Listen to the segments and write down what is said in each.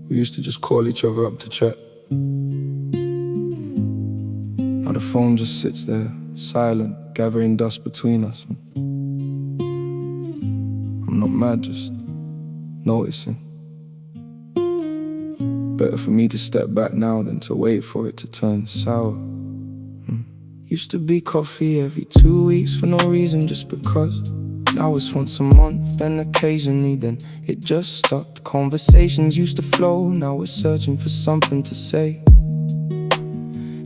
We used to just call each other up to chat. Now the phone just sits there, silent, gathering dust between us. I'm not mad, just noticing. Better for me to step back now than to wait for it to turn sour. Used to be coffee every 2 weeks for no reason, just because. Now it's once a month, then occasionally, then it just stopped. Conversations used to flow, now we're searching for something to say.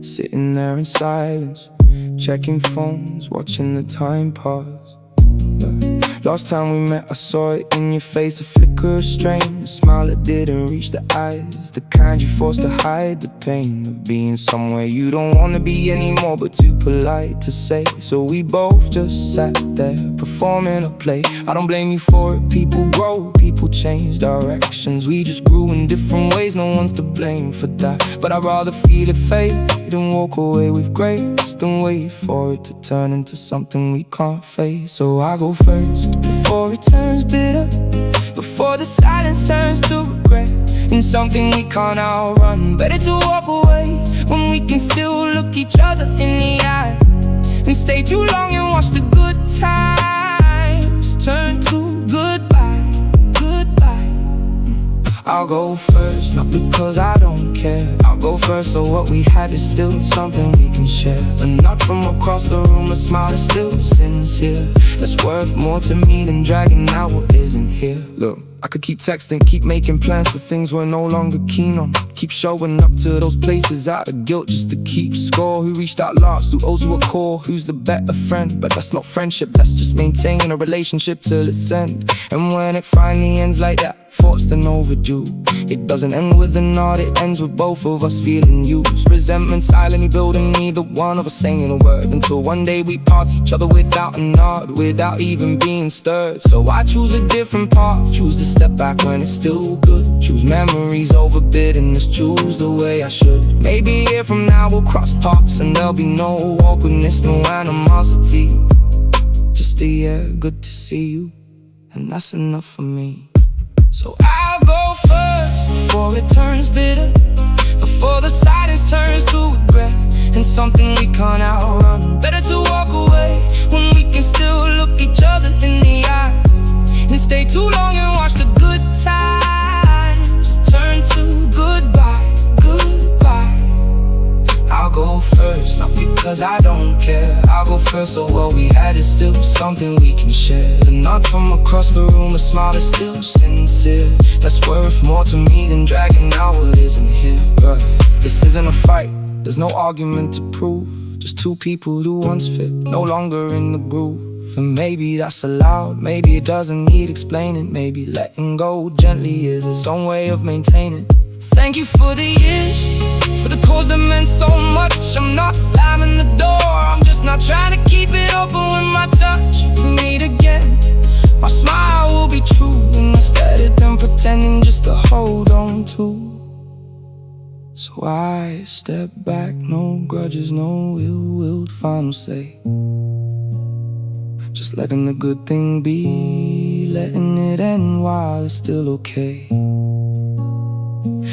Sitting there in silence, checking phones, watching the time pass. Last time we met, I saw it in your face, a flicker of strain, a smile that didn't reach the eyes, the kind you forced to hide the pain of being somewhere you don't want to be anymore, but too polite to say. So we both just sat there, performing a play. I don't blame you for it, people grow, people change directions. We just grew in different ways, no one's to blame for that. But I'd rather feel it fade and walk away with grace than wait for it to turn into something we can't face. So I go first, before it turns bitter, before the silence turns to regret, and something we can't outrun. Better to walk away when we can still look each other in the eye, and stay too long and watch the good times turn to goodbye, goodbye. I'll go first, not because I don't care. I'll go first so what we had is still something we can share. A nod from across the room, a smile is still sincere. That's worth more to me than dragging out what isn't here. Look, I could keep texting, keep making plans for things we're no longer keen on. Keep showing up to those places out of guilt just to keep score. Who reached out last, who owes you a call, who's the better friend? But that's not friendship, that's just maintaining a relationship till it's end. And when it finally ends like that, forced and overdue, it doesn't end with a nod, it ends with both of us feeling used. Resentment silently building, neither one of us saying a word, until one day we pass each other without a nod, without even being stirred. So I choose a different path, choose to step back when it's still good. Choose memories over bitterness, choose the way I should. Maybe a year from now we'll cross paths and there'll be no awkwardness, no animosity. Just a year, good to see you, and that's enough for me. So I'll go first, before it turns bitter, before the silence turns to regret, and something we can't outrun. Better to walk away when we can still look each other in the eye, and stay too long and watch the good times turn to goodbye, goodbye. I'll go first, not because I don't care. I'll go first so what we had is still something we can share. The nod from across the room, a smile is still sincere. That's worth more to me than dragging out what isn't here. But this isn't a fight, there's no argument to prove. Just two people who once fit, no longer in the groove. And maybe that's allowed, maybe it doesn't need explaining. Maybe letting go gently is its own way of maintaining. Thank you for the years, for the cause that meant so much. I'm not slamming the door, I'm just not trying to keep it open with my touch. If we meet again, my smile will be true, and that's better than pretending just to hold on to. So I step back, no grudges, no ill-willed final say. Just letting the good thing be, letting it end while it's still okay.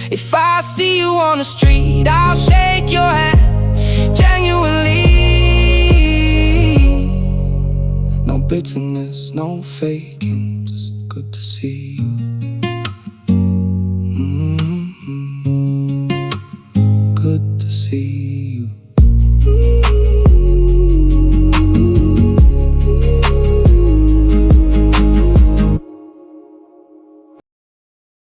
If I see you on the street, I'll shake your hand genuinely. No bitterness, no faking, just good to see you. Good to see you.